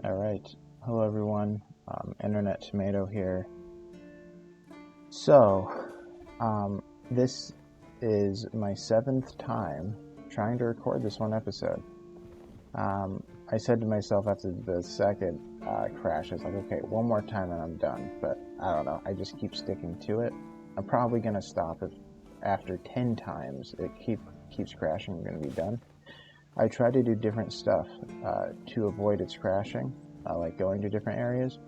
Alright, hello everyone, Internet Tomato here. So, this is my 7th time trying to record this one episode. I said to myself after the second crash, I was like, okay, one more time and I'm done, but I don't know, I just keep sticking to it. I'm probably going to stop if after 10 times it keeps crashing, I'm going to be done. I try to do different stuff to avoid its crashing, like going to different areas.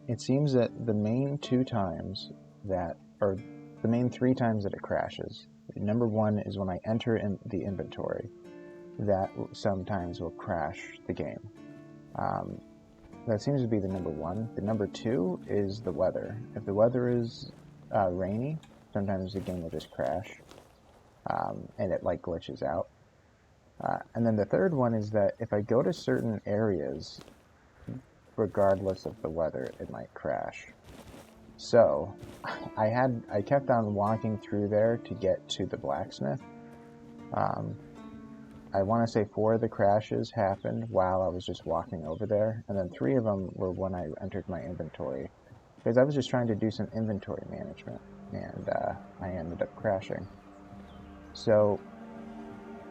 It seems that the main 3 times that it crashes, number one is when I enter in the inventory. That sometimes will crash the game. That seems to be the number one. The number two is the weather. If the weather is rainy, sometimes the game will just crash, and it like glitches out. And then the third one is that if I go to certain areas, regardless of the weather, it might crash. So I kept on walking through there to get to the blacksmith. I want to say 4 of the crashes happened while I was just walking over there, and then 3 of them were when I entered my inventory, because I was just trying to do some inventory management, and I ended up crashing. So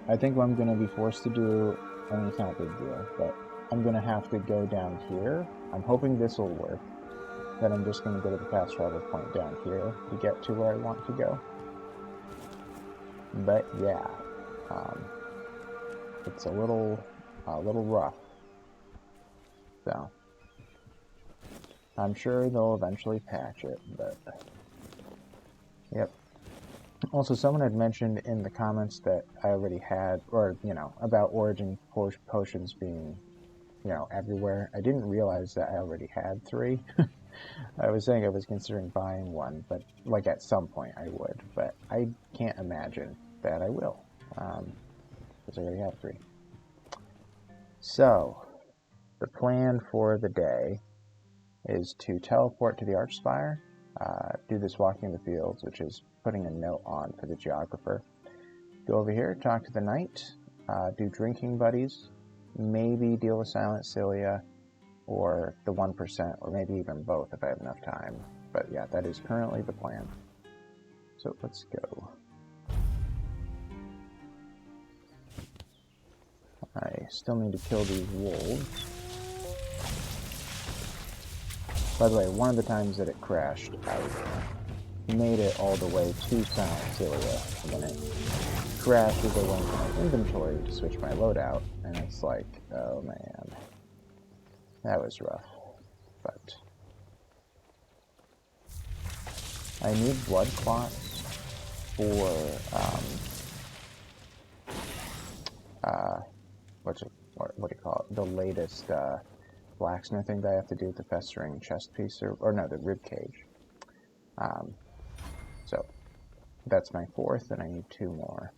I think what I'm going to be forced to do, I mean, it's not a big deal, but I'm going to have to go down here. I'm hoping this will work. Then I'm just going to go to the fast travel point down here to get to where I want to go. But yeah, it's a little rough. So I'm sure they'll eventually patch it, but yep. Also, someone had mentioned in the comments that I already had, or, about origin potions being, everywhere. I didn't realize that I already had 3. I was saying I was considering buying one, but, like, at some point I would. But I can't imagine that I will, because I already have 3. So, the plan for the day is to teleport to the Archspire, do this walking in the fields, which is putting a note on for the geographer. Go over here, talk to the knight, do drinking buddies, maybe deal with Silent Silia, or the 1%, or maybe even both if I have enough time. But yeah, that is currently the plan. So let's go. I still need to kill these wolves. By the way, one of the times that it crashed, I made it all the way to Silent Silia, and then it crashed as I went to my inventory to switch my loadout, and it's like, oh man, that was rough. But I need blood clots for what do you call it? The latest blacksmithing that I have to do with the festering chest piece, or no, the rib cage. So that's my 4th, and I need 2 more.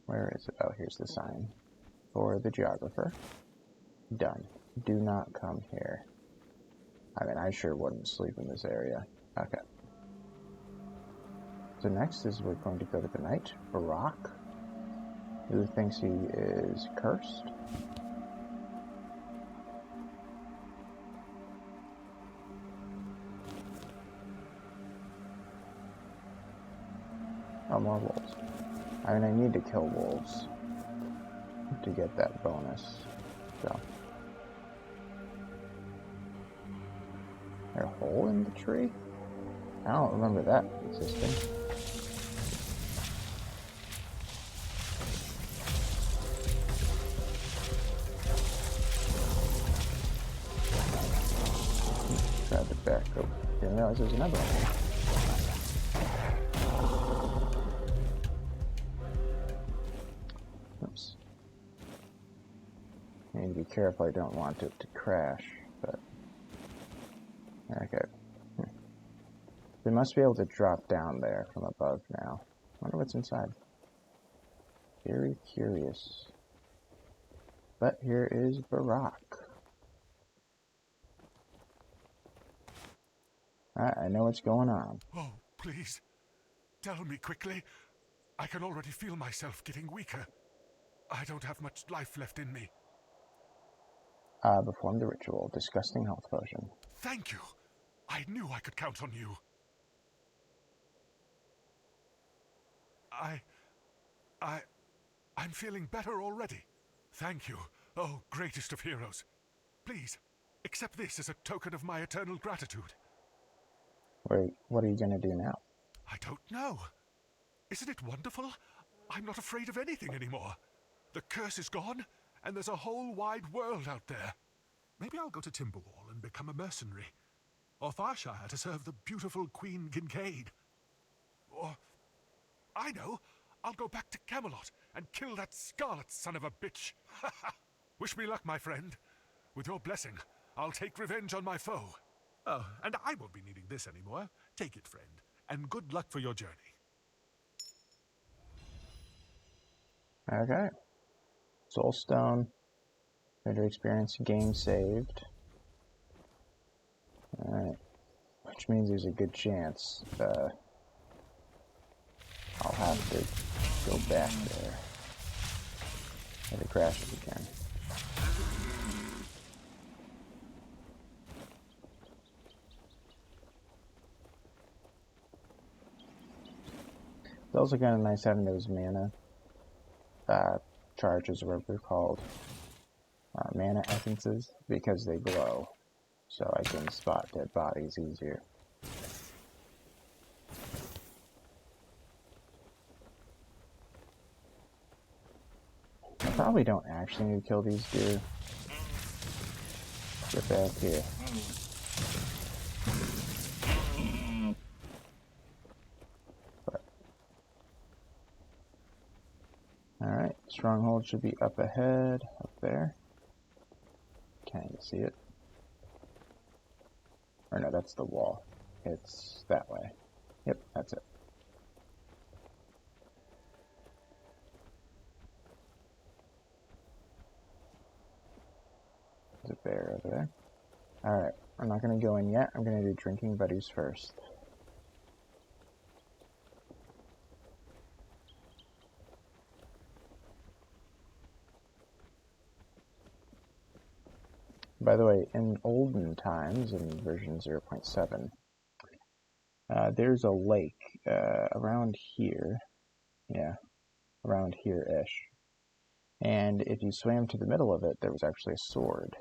Where is it? Oh, here's the sign for the geographer. Done. Do not come here. I mean, I sure wouldn't sleep in this area. Okay. So next is we're going to go to the knight, Barak, who thinks he is cursed. Oh, more wolves. I mean, I need to kill wolves to get that bonus, so. Is there a hole in the tree? I don't remember that existing. Grab the back. Oh, didn't realize there's another one. Oops. I need to be careful, I don't want it to crash, but... Okay. They must be able to drop down there from above now. I wonder what's inside. Very curious. But here is Barak. I know what's going on. Oh, please. Tell me quickly. I can already feel myself getting weaker. I don't have much life left in me. Perform the ritual. Disgusting health potion. Thank you. I knew I could count on you. I'm feeling better already. Thank you, oh greatest of heroes. Please, accept this as a token of my eternal gratitude. Wait, what are you gonna do now? I don't know. Isn't it wonderful? I'm not afraid of anything anymore. The curse is gone, and there's a whole wide world out there. Maybe I'll go to Timberwall and become a mercenary. Or Farshire to serve the beautiful Queen Kincaid. Or, I know, I'll go back to Camelot and kill that Scarlet son of a bitch. Wish me luck, my friend. With your blessing, I'll take revenge on my foe. Oh, and I won't be needing this anymore. Take it, friend, and good luck for your journey. Okay. Soulstone. Better experience. Game saved. Alright. Which means there's a good chance I'll have to go back there. If it crashes again. It's also kind of nice having those mana charges, or whatever they're called. Mana essences, because they glow. So I can spot dead bodies easier. I probably don't actually need to kill these dudes. Get back here. Alright, Stronghold should be up ahead, up there. Can't even see it. Or no, that's the wall. It's that way. Yep, that's it. There's a bear over there. Alright, I'm not going to go in yet. I'm going to do drinking buddies first. By the way, in olden times, in version 0.7, there's a lake around here. Yeah, around here-ish. And if you swam to the middle of it, there was actually a sword.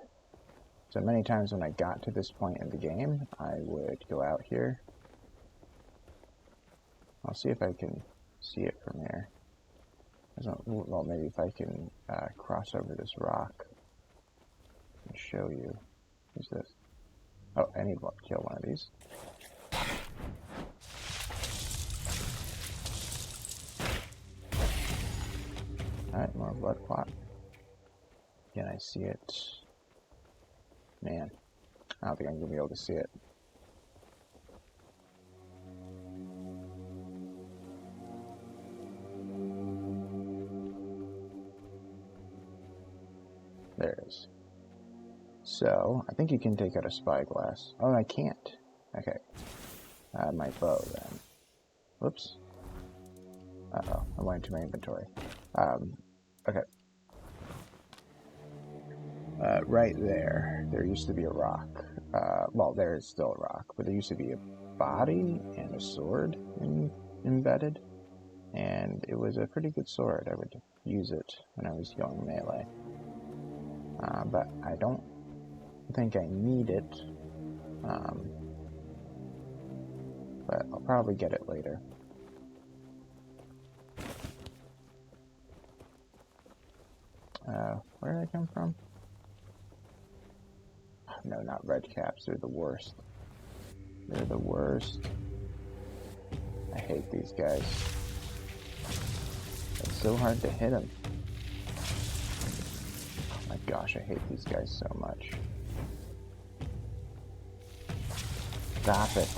So many times when I got to this point in the game, I would go out here. I'll see if I can see it from here. Well, maybe if I can cross over this rock and show you. Who's this? Oh, I need to kill one of these. Alright, more blood clot. Can I see it? Man, I don't think I'm going to be able to see it. There it is. So, I think you can take out a spyglass. Oh, I can't. Okay. My bow, then. Whoops. Uh-oh, I went into my inventory. Okay. Right there used to be a rock. Well, there is still a rock, but there used to be a body and a sword embedded. And it was a pretty good sword. I would use it when I was going melee. But I don't think I need it. But I'll probably get it later. Where did I come from? No, not red caps. They're the worst. They're the worst. I hate these guys. It's so hard to hit them. Oh my gosh, I hate these guys so much. Stop it.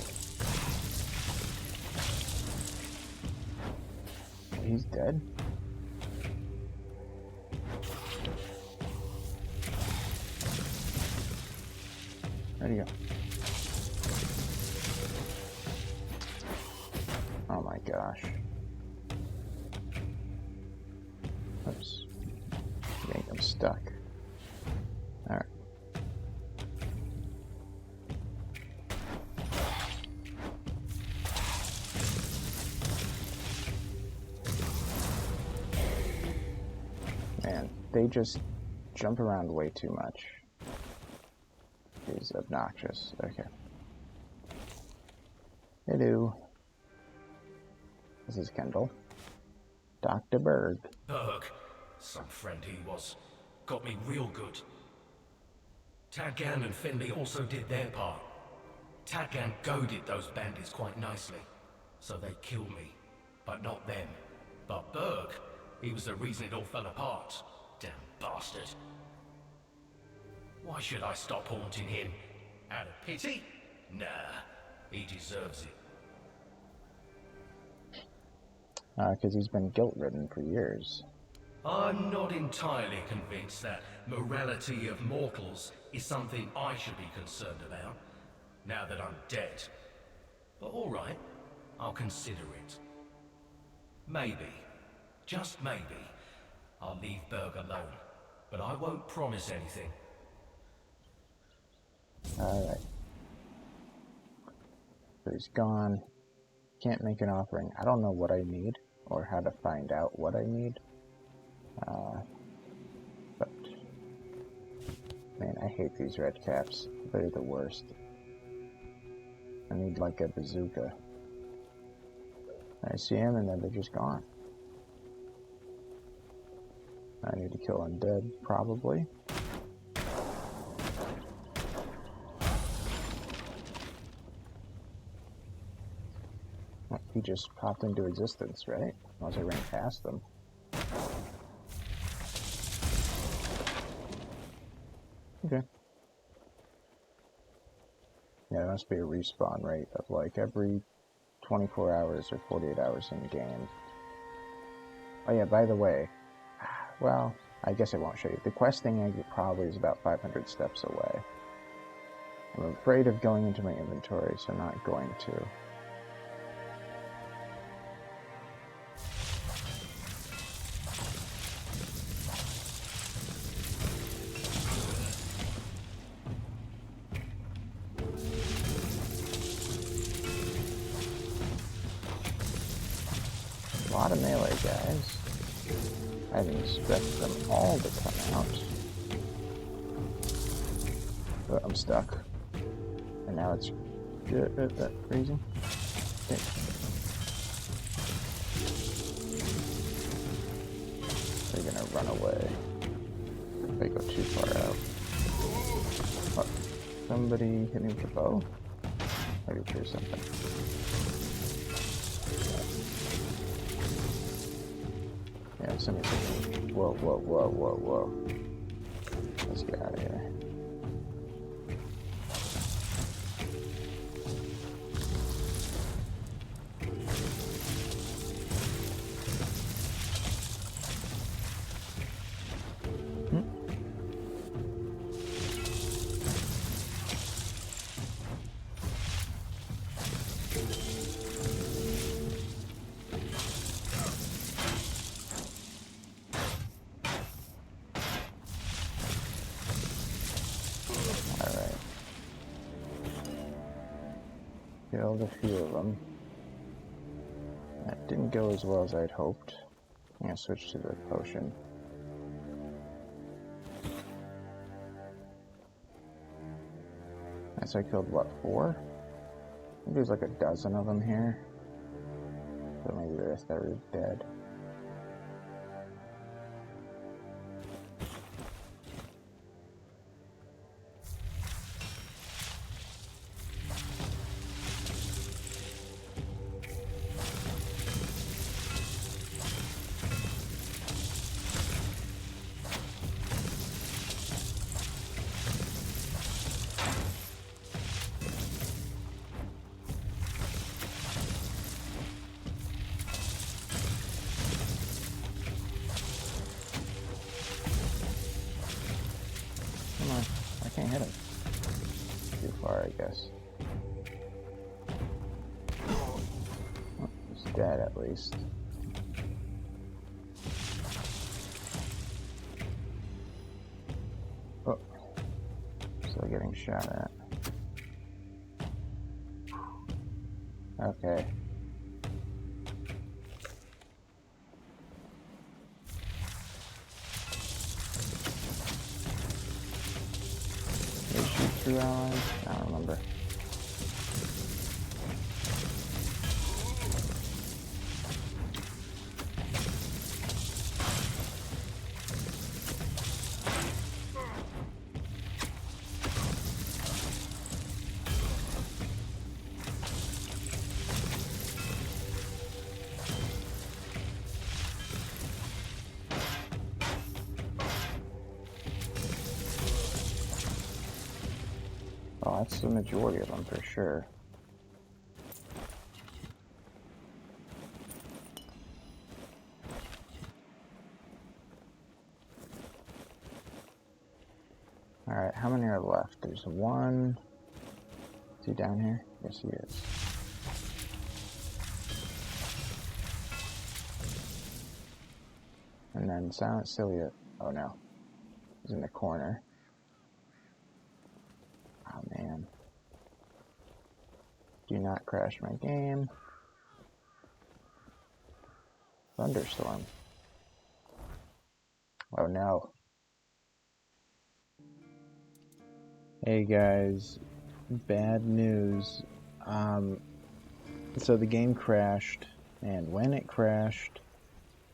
He's dead? Where'd he go? Oh my gosh. Oops. I think I'm stuck. Alright. Man, they just jump around way too much. It's obnoxious. Okay. Hello. This is Kendall. Dr. Berg. Berg, some friend he was, got me real good. Tadgan and Finley also did their part. Tadgan goaded those bandits quite nicely, so they killed me, but not them. But Berg, he was the reason it all fell apart. Damn bastard. Why should I stop haunting him? Out of pity? Nah, he deserves it. Because he's been guilt-ridden for years. I'm not entirely convinced that morality of mortals is something I should be concerned about, now that I'm dead. But alright, I'll consider it. Maybe, just maybe, I'll leave Berg alone, but I won't promise anything. Alright. So he's gone. Can't make an offering. I don't know what I need, or how to find out what I need. But, man, I hate these red caps. They're the worst. I need, like, a bazooka. I see him, and then they're just gone. I need to kill undead, probably. He just popped into existence, right? Unless I ran past them. Okay. Yeah, there must be a respawn rate of like every 24 hours or 48 hours in game. Oh yeah, by the way, well, I guess I won't show you. The quest thing I get probably is about 500 steps away. I'm afraid of going into my inventory, so I'm not going to. A lot of melee guys. I didn't expect them all to come out. But I'm stuck. And now it's freezing. Okay. They're gonna run away if they go too far out. Oh, somebody hit me with a bow? I did hear something. Yeah, somebody's hitting me. Whoa, whoa, whoa, whoa, whoa. Let's get out of here. Killed a few of them. That didn't go as well as I'd hoped. I'm gonna switch to the potion. So I killed, what, 4? I think there's like a dozen of them here. So maybe the rest are dead. Come on, I can't hit him. Too far, I guess. Oh, he's dead at least. Still getting shot at. Okay. Did they shoot through allies? I don't remember. Oh, that's the majority of them for sure. Alright, how many are left? There's one. Is he down here? Yes, he is. And then Silent Silia. Oh no. He's in the corner. Oh man. Do not crash my game. Thunderstorm. Oh no. Hey guys, bad news. So the game crashed, and when it crashed,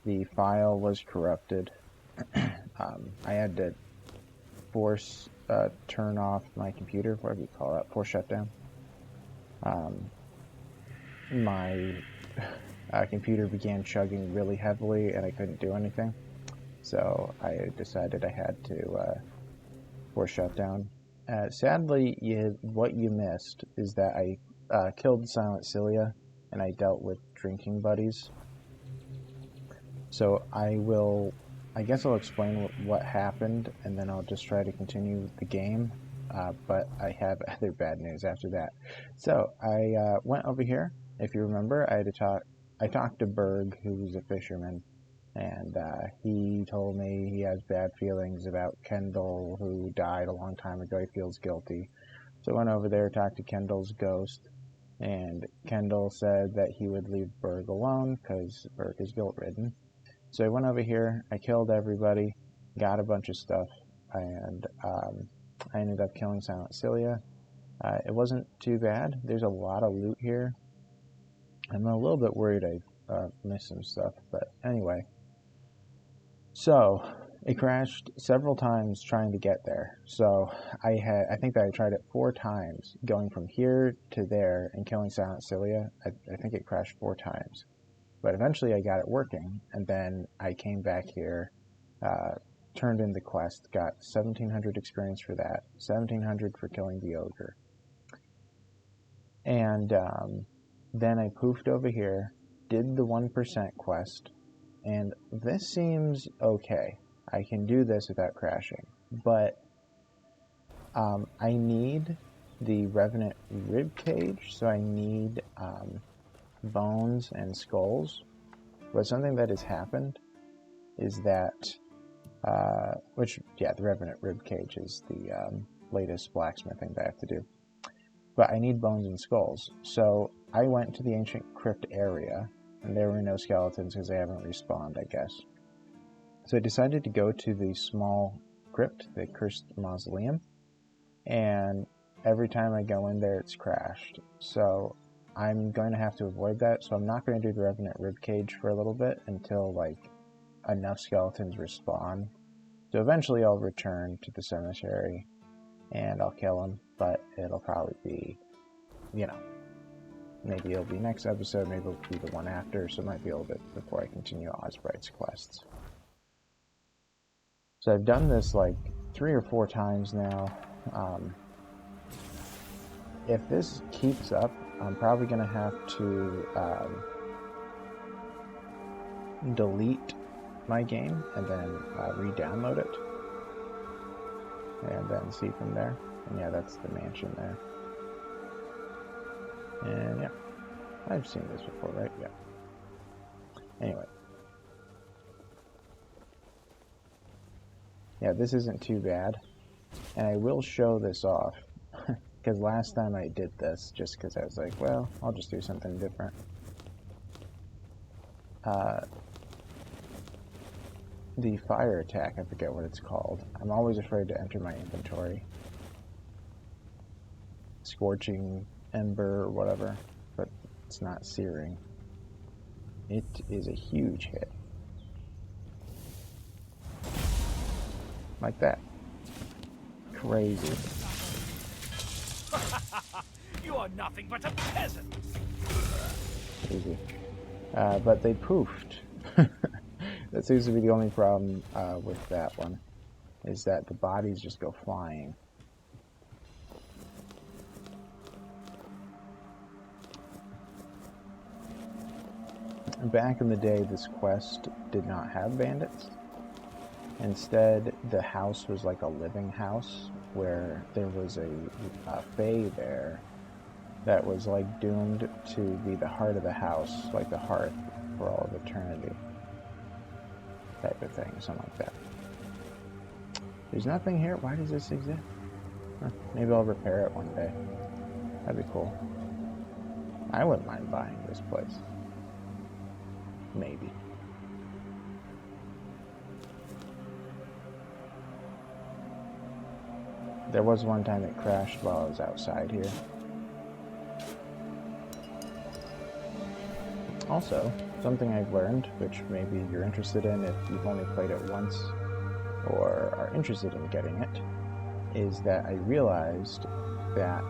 the file was corrupted. I had to force turn off my computer, whatever you call that, force shutdown. My computer began chugging really heavily, and I couldn't do anything. So I decided I had to force shutdown. Sadly, what you missed is that I killed Silent Silia, and I dealt with drinking buddies. So I guess I'll explain what happened, and then I'll just try to continue the game. But I have other bad news after that. So I went over here. If you remember, I talked to Berg, who's a fisherman, and he told me he has bad feelings about Kendall, who died a long time ago. He feels guilty. So I went over there, talked to Kendall's ghost, and Kendall said that he would leave Berg alone because Berg is guilt-ridden. So I went over here, I killed everybody, got a bunch of stuff, and I ended up killing Silent Silia. It wasn't too bad. There's a lot of loot here. I'm a little bit worried I missed some stuff, but anyway. So it crashed several times trying to get there. So I think that I tried it 4 times, going from here to there and killing Silent Silia. I think it crashed 4 times. But eventually I got it working, and then I came back here, turned in the quest, got 1,700 experience for that, 1,700 for killing the ogre. And then I poofed over here, did the 1% quest, and this seems okay. I can do this without crashing, but I need the Revenant ribcage, so I need bones and skulls. But something that has happened is that, the Revenant ribcage is the latest blacksmithing that I have to do. But I need bones and skulls. So I went to the ancient crypt area, and there were no skeletons because they haven't respawned, I guess. So I decided to go to the small crypt, the cursed mausoleum, and every time I go in there, it's crashed. So I'm going to have to avoid that, so I'm not going to do the Revenant ribcage for a little bit until, like, enough skeletons respawn. So eventually I'll return to the cemetery, and I'll kill them, but it'll probably be, maybe it'll be next episode, maybe it'll be the one after, so it might be a little bit before I continue Osbright's quests. So I've done this, like, 3 or 4 times now. If this keeps up, I'm probably going to have to delete my game and then re-download it and then see from there. And yeah, that's the mansion there. And yeah, I've seen this before, right? Yeah. Anyway. Yeah, this isn't too bad. And I will show this off, because last time I did this, just because I was like, well, I'll just do something different. The fire attack, I forget what it's called. I'm always afraid to enter my inventory. Scorching Ember or whatever, but it's not searing. It is a huge hit. Like that. Crazy. You are nothing but a peasant. Easy. But they poofed. That seems to be the only problem with that one, is that the bodies just go flying. Back in the day, this quest did not have bandits. Instead, the house was like a living house, where there was a fae there that was like doomed to be the heart of the house, like the hearth for all of eternity. Type of thing, something like that. There's nothing here. Why does this exist? Huh, maybe I'll repair it one day. That'd be cool. I wouldn't mind buying this place. Maybe. There was one time it crashed while I was outside here. Also, something I've learned, which maybe you're interested in if you've only played it once or are interested in getting it, is that I realized that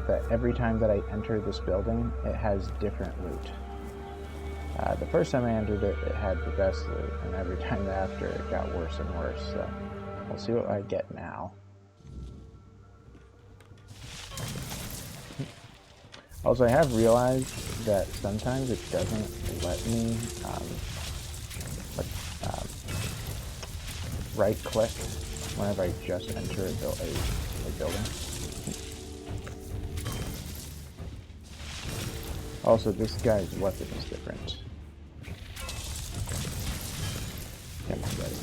that every time that I enter this building, it has different loot. The first time I entered it, it had the best loot, and every time after, it got worse and worse, so we'll see what I get now. Also, I have realized that sometimes it doesn't let me right-click whenever I just enter a building. Also, this guy's weapon is different. Come on, buddy.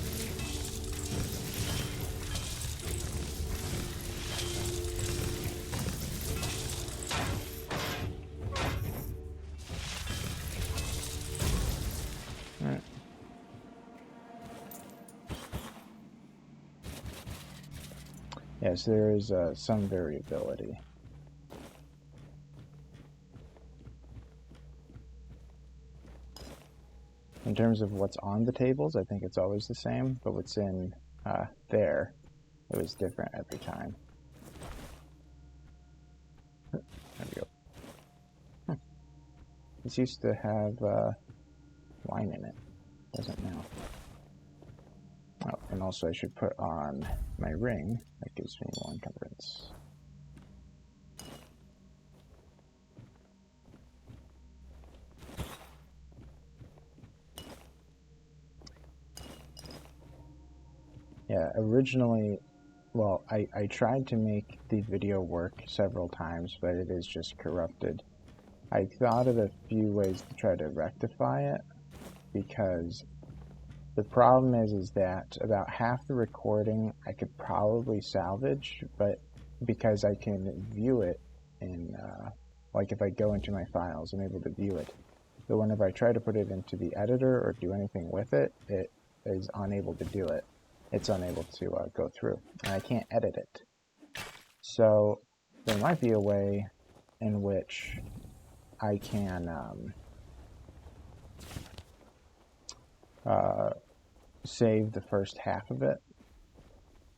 Alright. Yes, there is some variability. In terms of what's on the tables, I think it's always the same, but what's in there, it was different every time. There we go. This used to have wine in it. Doesn't now. Oh, and also I should put on my ring. That gives me more encumbrance. Yeah, originally, well, I tried to make the video work several times, but it is just corrupted. I thought of a few ways to try to rectify it, because the problem is that about half the recording I could probably salvage, but because I can view it in, like if I go into my files, I'm able to view it. But whenever I try to put it into the editor or do anything with it, it is unable to do it. It's unable to go through, and I can't edit it. So there might be a way in which I can save the first half of it.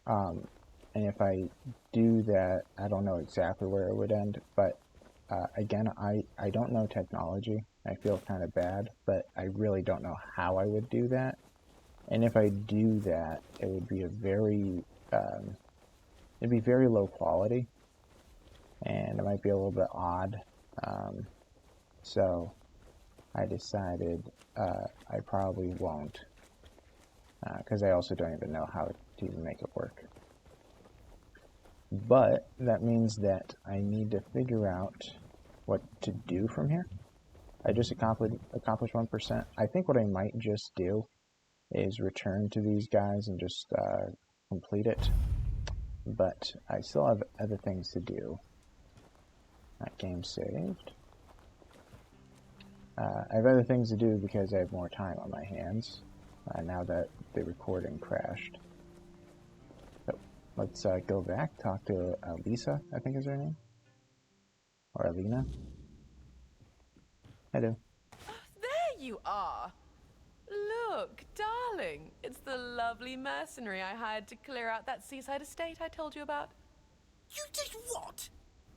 And if I do that, I don't know exactly where it would end, but again, I don't know technology. I feel kind of bad, but I really don't know how I would do that. And if I do that, it would be a very, it'd be very low quality, and it might be a little bit odd. So I decided I probably won't, because I also don't even know how to even make it work. But that means that I need to figure out what to do from here. I just accomplished 1%. I think what I might just do is return to these guys and just complete it. But I still have other things to do. That game saved. I have other things to do because I have more time on my hands now that the recording crashed. So let's go back, talk to Lisa, I think is her name. Or Alina. Hello. There you are. Look, darling, it's the lovely mercenary I hired to clear out that seaside estate I told you about. You did what?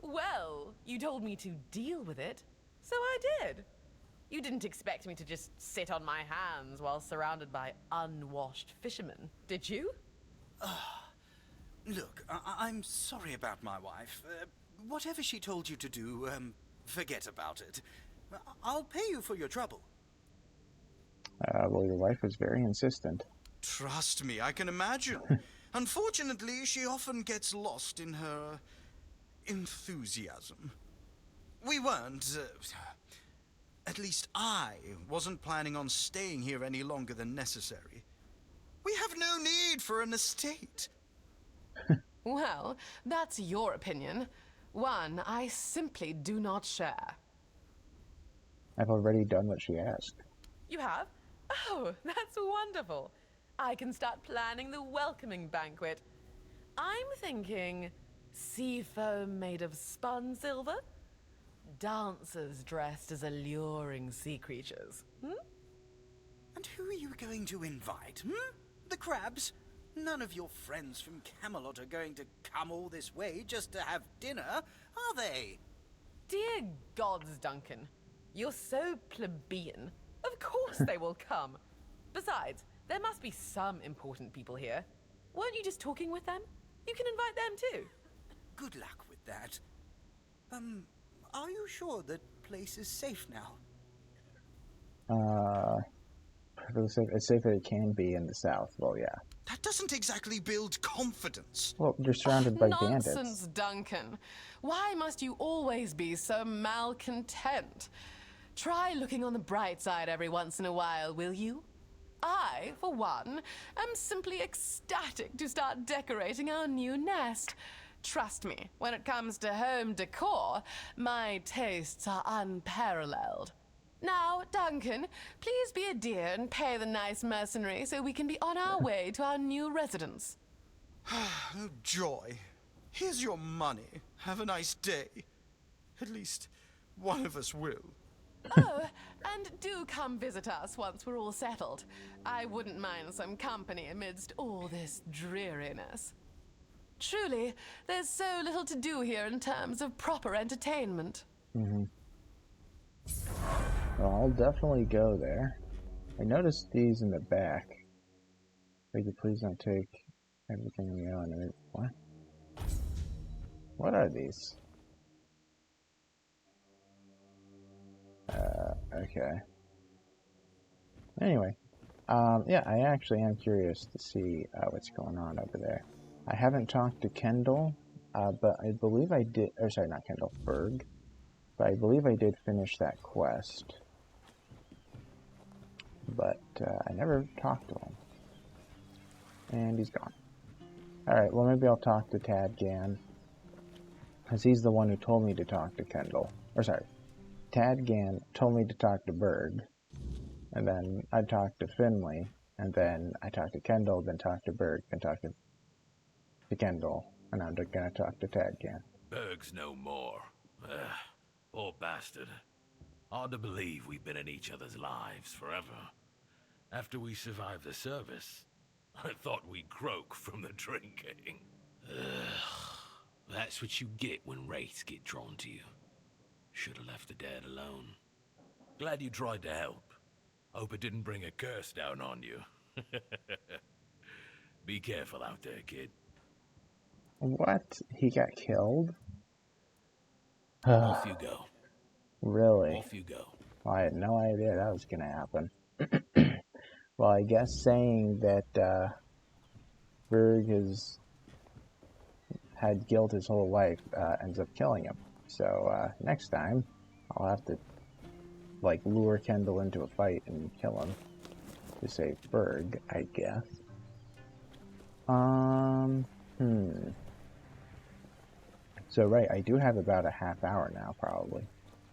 Well, you told me to deal with it, so I did. You didn't expect me to just sit on my hands while surrounded by unwashed fishermen, did you? Look, I'm sorry about my wife. Whatever she told you to do, forget about it. I'll pay you for your trouble. Well, your wife was very insistent. Trust me, I can imagine. Unfortunately, she often gets lost in her enthusiasm. We weren't, at least I wasn't planning on staying here any longer than necessary. We have no need for an estate. Well, that's your opinion. One I simply do not share. I've already done what she asked. You have? Oh, that's wonderful. I can start planning the welcoming banquet. I'm thinking sea foam made of spun silver, dancers dressed as alluring sea creatures. And who are you going to invite, The crabs? None of your friends from Camelot are going to come all this way just to have dinner, are they? Dear gods, Duncan. You're so plebeian. Of course they will come. Besides, there must be some important people here. Weren't you just talking with them? You can invite them too. Good luck with that. Are you sure that place is safe now? As safe as it can be in the south. Well, yeah. That doesn't exactly build confidence. Well, you're surrounded by Nonsense, bandits. Duncan. Why must you always be so malcontent? Try looking on the bright side every once in a while, will you? I, for one, am simply ecstatic to start decorating our new nest. Trust me, when it comes to home decor, my tastes are unparalleled. Now, Duncan, please be a dear and pay the nice mercenary so we can be on our way to our new residence. Oh, joy. Here's your money. Have a nice day. At least one of us will. Oh, and do come visit us once we're all settled. I wouldn't mind some company amidst all this dreariness. Truly, there's so little to do here in terms of proper entertainment. Well, I'll definitely go there. I noticed these in the back. Beg you please don't take everything we own. I mean, what? What are these? Okay. Anyway, yeah, I actually am curious to see what's going on over there. I haven't talked to Kendall, but I believe I did, or sorry, not Kendall, Berg. But I believe I did finish that quest. But I never talked to him. And he's gone. Alright, well maybe I'll talk to Tad Gan. Because he's the one who told me to talk to Kendall. Or sorry, Tad Gan told me to talk to Berg. And then I talked to Finley. And then I talked to Kendall, then talked to Berg, then talked to Kendall. And I'm gonna talk to Tad Gan. Berg's no more. Poor bastard. Hard to believe we've been in each other's lives forever. After we survived the service, I thought we'd croak from the drinking. That's what you get when wraiths get drawn to you. Should have left the dead alone. Glad you tried to help. Hope it didn't bring a curse down on you. Be careful out there, kid. What? He got killed? Off you go. Really? Off you go. Well, I had no idea that was going to happen. Well, I guess saying that Berg has had guilt his whole life ends up killing him. So next time, I'll have to like, lure Kendall into a fight and kill him to save Berg, I guess. So, right, I do have about a half hour now, probably,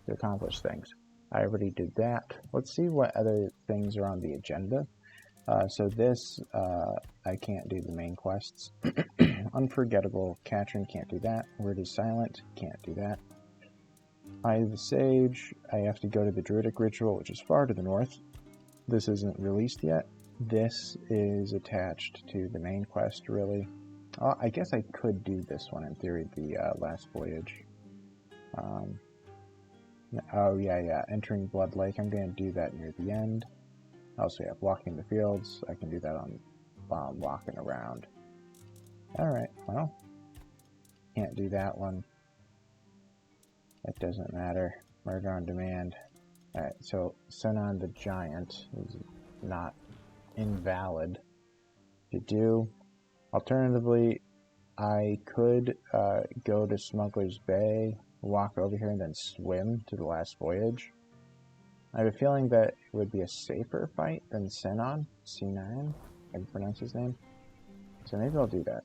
to accomplish things. I already did that. Let's see what other things are on the agenda. So this, I can't do the main quests. Unforgettable, Katrin, can't do that. Word is Silent, can't do that. Eye of the Sage, I have to go to the Druidic Ritual, which is far to the north. This isn't released yet. This is attached to the main quest, really. I guess I could do this one, in theory, the last voyage. Oh, yeah, entering Blood Lake. I'm going to do that near the end. Also, yeah, walking the fields. I can do that on walking around. Alright, well, can't do that one. That doesn't matter. Murder on Demand. Alright, so Senon the Giant is not invalid to do. Alternatively, I could go to Smuggler's Bay, walk over here, and then swim to the last voyage. I have a feeling that it would be a safer fight than Senon, C9, I can pronounce his name. So maybe I'll do that.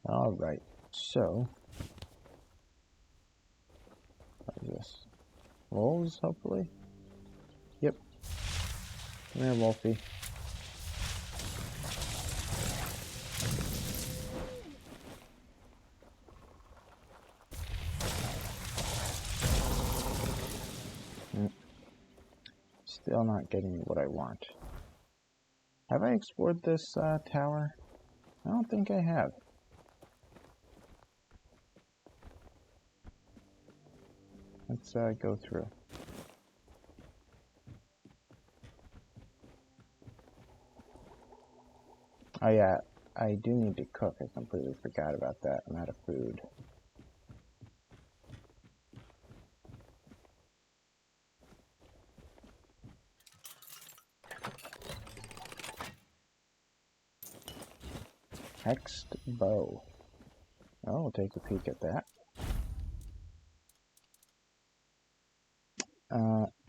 Alright, so... what is this? Wolves, hopefully? Yep. Come here, Wolfie. Still not getting what I want. Have I explored this tower? I don't think I have. Let's go through. Oh yeah, I do need to cook. I completely forgot about that. I'm out of food. Hexed bow. Oh, we'll take a peek at that.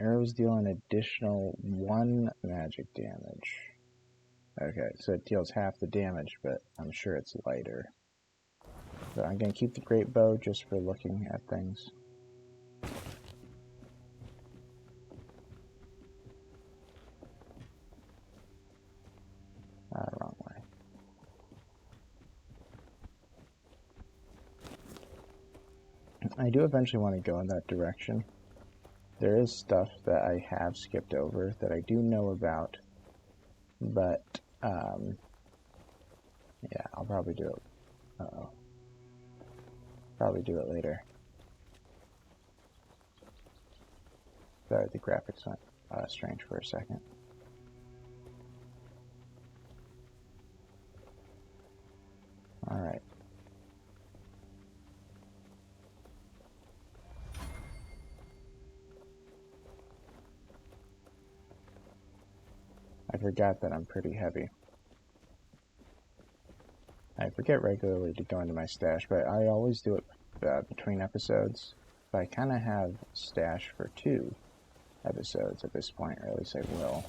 Arrows deal an additional 1 magic damage. Okay, so it deals half the damage, but I'm sure it's lighter. So I'm going to keep the great bow just for looking at things. Wrong way. I do eventually want to go in that direction. There is stuff that I have skipped over that I do know about, but, yeah, I'll probably do it. Uh-oh. Probably do it later. Sorry, the graphics went strange for a second. Alright. I forgot that I'm pretty heavy. I forget regularly to go into my stash, but I always do it between episodes. But I kind of have stash for 2 episodes at this point, or at least I will.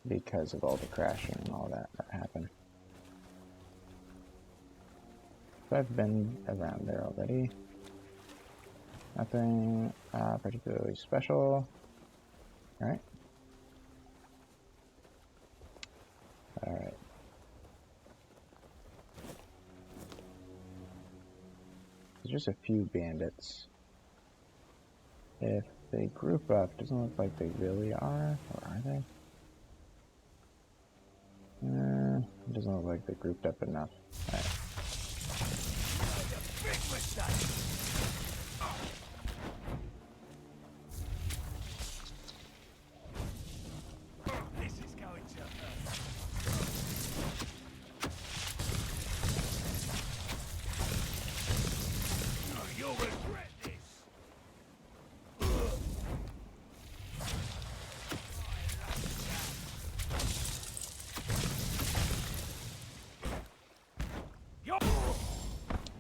Because of all the crashing and all that happened. So I've been around there already. Nothing particularly special. Alright. Alright. There's just a few bandits. If they group up, doesn't look like they really are, or are they? It doesn't look like they grouped up enough. Alright.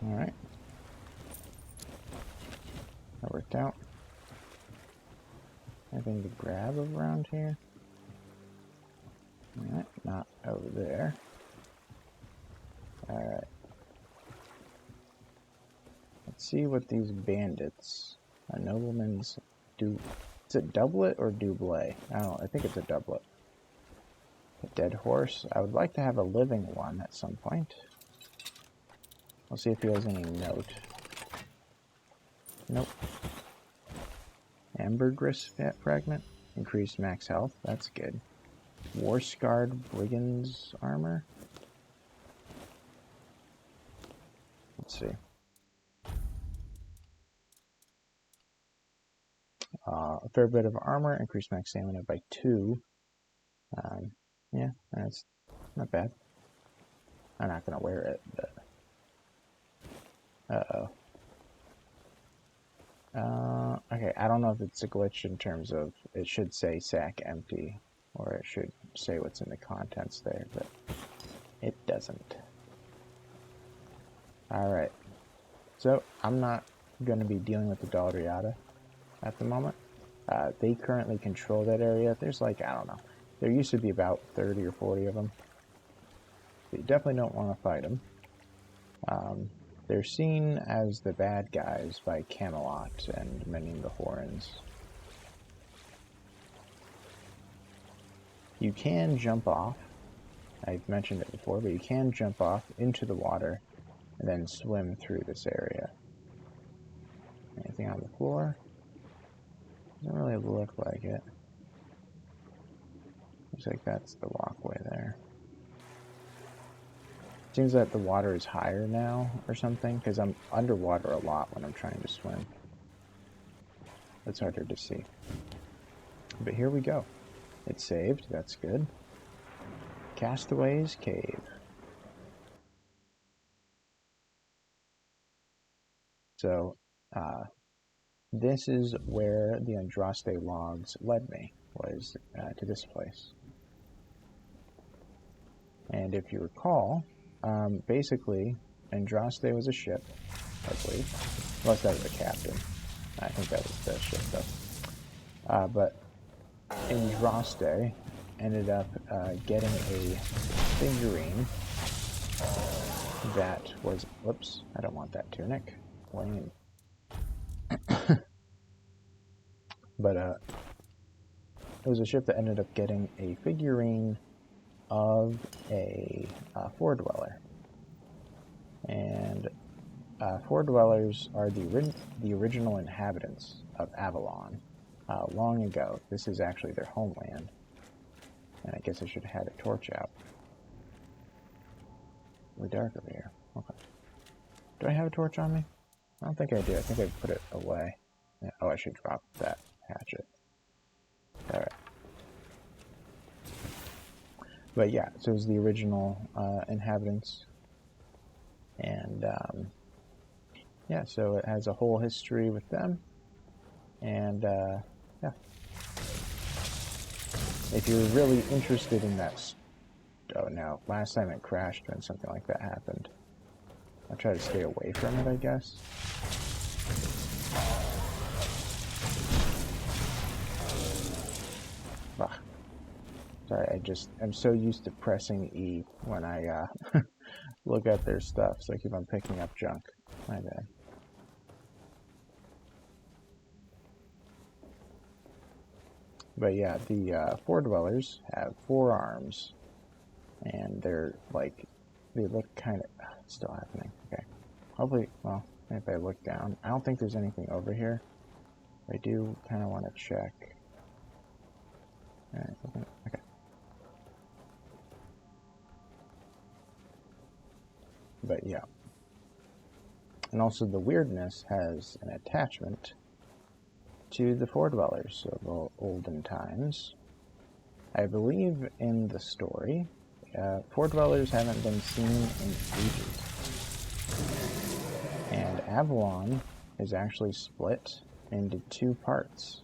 Alright. That worked out. Anything to grab around here? Alright, not over there. Alright. Let's see what these bandits, a nobleman's do. Is it doublet or doublet? I don't know, I think it's a doublet. A dead horse. I would like to have a living one at some point. We'll see if he has any note. Nope. Ambergris fragment. Increased max health. That's good. War scarred brigand's armor. Let's see. A fair bit of armor. Increased max stamina by 2. Yeah, that's not bad. I'm not gonna wear it, but... Uh-oh. Okay, I don't know if it's a glitch in terms of it should say sack empty, or it should say what's in the contents there, but it doesn't. Alright, so I'm not going to be dealing with the Daldriata at the moment. They currently control that area. There's like, I don't know, there used to be about 30 or 40 of them. So you definitely don't want to fight them. They're seen as the bad guys by Camelot and many of the Horns. You can jump off. I've mentioned it before, but you can jump off into the water and then swim through this area. Anything on the floor? Doesn't really look like it. Looks like that's the walkway there. Seems that the water is higher now or something, because I'm underwater a lot when I'm trying to swim. It's harder to see. But here we go. It's saved, that's good. Castaway's Cave. So, this is where the Andraste logs led me, was to this place. And if you recall, basically, Andraste was a ship, I believe. Unless that was a captain. I think that was the ship, though. But Andraste ended up getting a figurine that was... Whoops, I don't want that tunic. Lame. But it was a ship that ended up getting a figurine of a Four Dweller. And Four Dwellers are the original inhabitants of Avalon long ago. This is actually their homeland. And I guess I should have had a torch out. Really dark over here. Okay. Do I have a torch on me? I don't think I do. I think I put it away. Yeah. Oh, I should drop that hatchet. Alright. But yeah, so it was the original inhabitants. And yeah, so it has a whole history with them. And yeah. If you're really interested in that... Oh no, last time it crashed when something like that happened. I'll try to stay away from it, I guess. Ugh. Sorry, I'm so used to pressing E when I look at their stuff, so I keep on picking up junk. My bad. But yeah, the Four Dwellers have 4 arms, and they're like, they look kind of, still happening, okay. Hopefully, well, if I look down, I don't think there's anything over here. I do kind of want to check. Alright, okay. But yeah. And also the weirdness has an attachment to the Four Dwellers of olden times. I believe in the story, Four Dwellers haven't been seen in ages. And Avalon is actually split into 2 parts.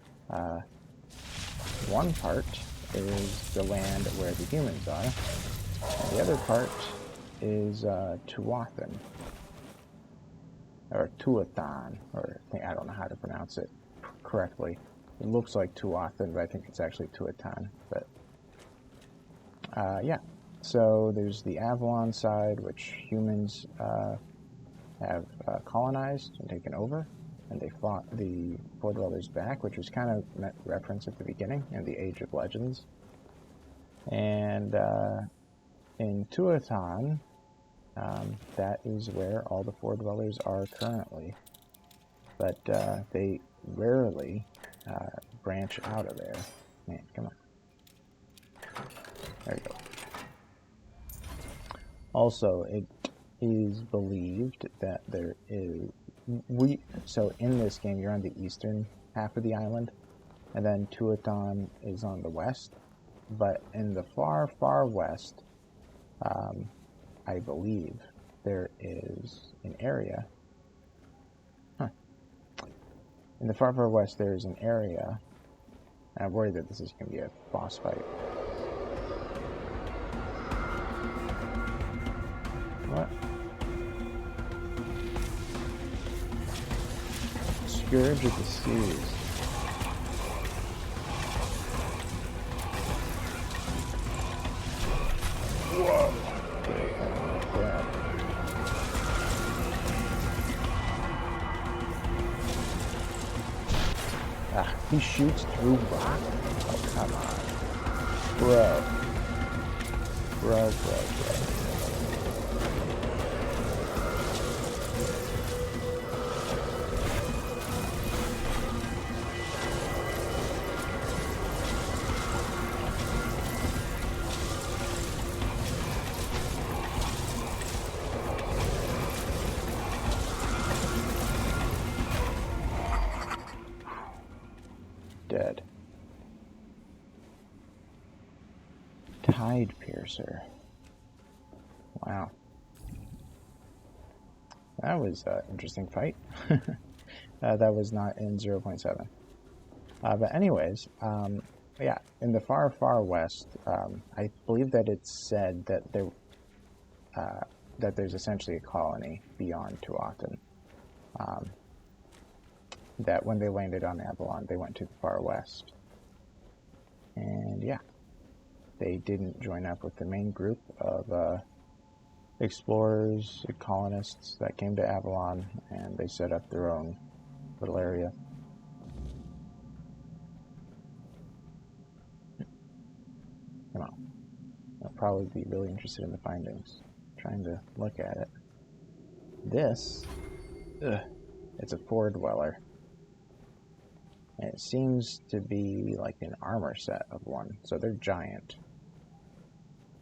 One part is the land where the humans are, and the other part is Tuathan. or Tuathan, or I don't know how to pronounce it correctly. It looks like Tuathan, but I think it's actually Tuathan. But yeah, so there's the Avalon side, which humans have colonized and taken over, and they fought the Four Dwellers back, which was kind of referenced at the beginning in the Age of Legends. And in Tuathan, that is where all the Four Dwellers are currently, but they rarely branch out of there. Man, come on. There we go. Also, it is believed that there is... So in this game, you're on the eastern half of the island, and then Tuathan is on the west. But in the far, far west, I believe there is an area. In the far, far west, there is an area. And I'm worried that this is going to be a boss fight. What? Scourge of the Seas. Whoa! Yeah. Ah, he shoots through rock? Oh, come on. Bro. Bro. Dead. Tide Piercer. Wow. That was an interesting fight. That was not in 0.7. But anyways, yeah, in the far, far west, I believe that it's said that there's essentially a colony beyond Tuathan. That when they landed on Avalon, they went to the far west. And yeah, they didn't join up with the main group of explorers, colonists that came to Avalon, and they set up their own little area. Come on. I'll probably be really interested in the findings. Trying to look at it. This, it's a Four Dweller. And it seems to be like an armor set of one. So they're giant.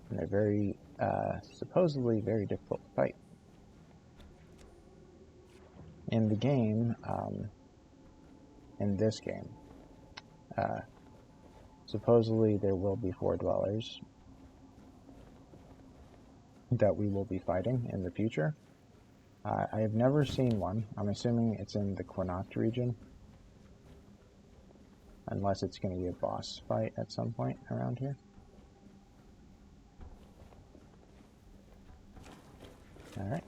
And they're very, supposedly very difficult to fight. In the game, in this game, supposedly there will be Four Dwellers that we will be fighting in the future. I have never seen one. I'm assuming it's in the Quinacht region. Unless it's going to be a boss fight at some point around here. Alright.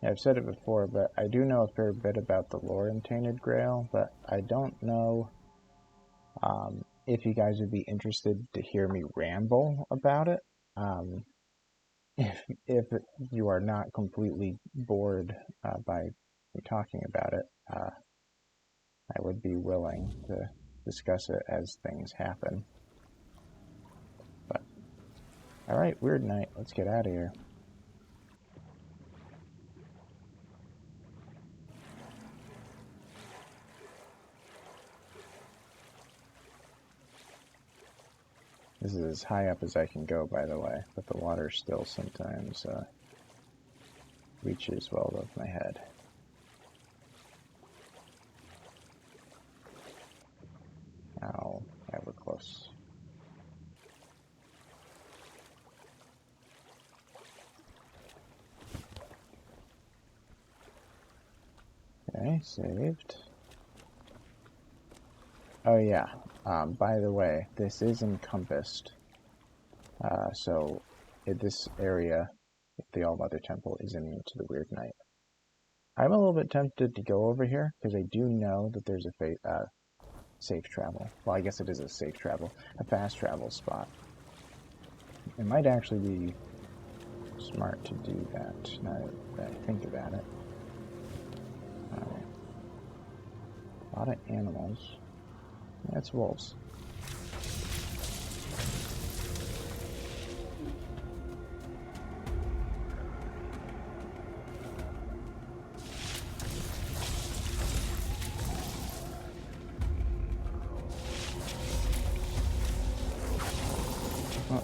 Yeah, I've said it before, but I do know a fair bit about the lore in Tainted Grail, but I don't know if you guys would be interested to hear me ramble about it. If you are not completely bored by me talking about it, I would be willing to discuss it as things happen. But, alright, weird night. Let's get out of here. This is as high up as I can go, by the way, but the water still sometimes reaches well above my head. Ow, yeah, we're close. Okay, saved. Oh yeah, by the way, this is encompassed So this area, the All-Mother Temple, is immune to the Weird Night. I'm a little bit tempted to go over here, because I do know that there's a safe travel. Well, I guess it is a safe travel. A fast travel spot. It might actually be smart to do that, now that I think about it. A lot of animals. That's wolves. Oh.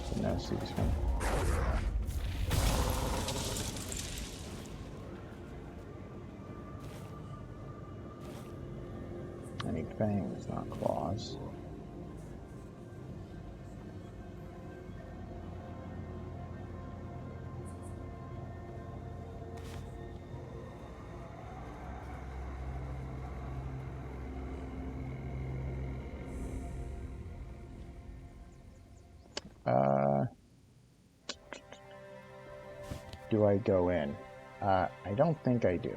Didn't notice he was coming. I need fangs, not claws. Do I go in? I don't think I do.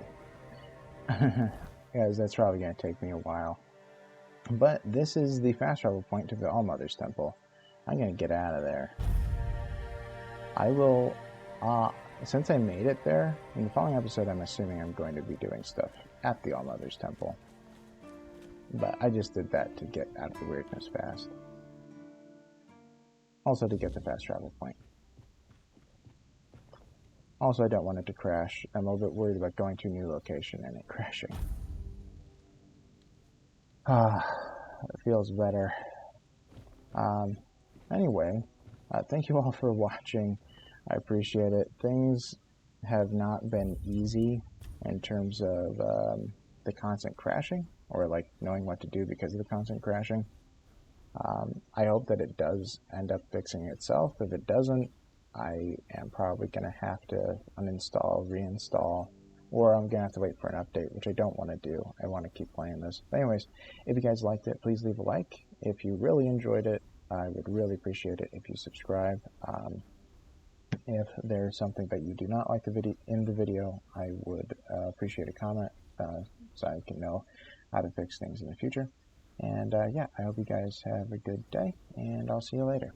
Because that's probably going to take me a while. But this is the fast travel point to the All-Mother's Temple. I'm going to get out of there. I will, since I made it there, in the following episode I'm assuming I'm going to be doing stuff at the All-Mother's Temple. But I just did that to get out of the weirdness fast. Also to get the fast travel point. Also, I don't want it to crash. I'm a little bit worried about going to a new location and it crashing. It feels better. Anyway, thank you all for watching. I appreciate it. Things have not been easy in terms of the constant crashing, or like knowing what to do because of the constant crashing. I hope that it does end up fixing itself. If it doesn't, I am probably going to have to uninstall, reinstall, or I'm going to have to wait for an update, which I don't want to do. I want to keep playing this. But anyways, if you guys liked it, please leave a like. If you really enjoyed it, I would really appreciate it if you subscribe. If there's something that you do not like in the video, I would appreciate a comment so I can know how to fix things in the future. And yeah, I hope you guys have a good day, and I'll see you later.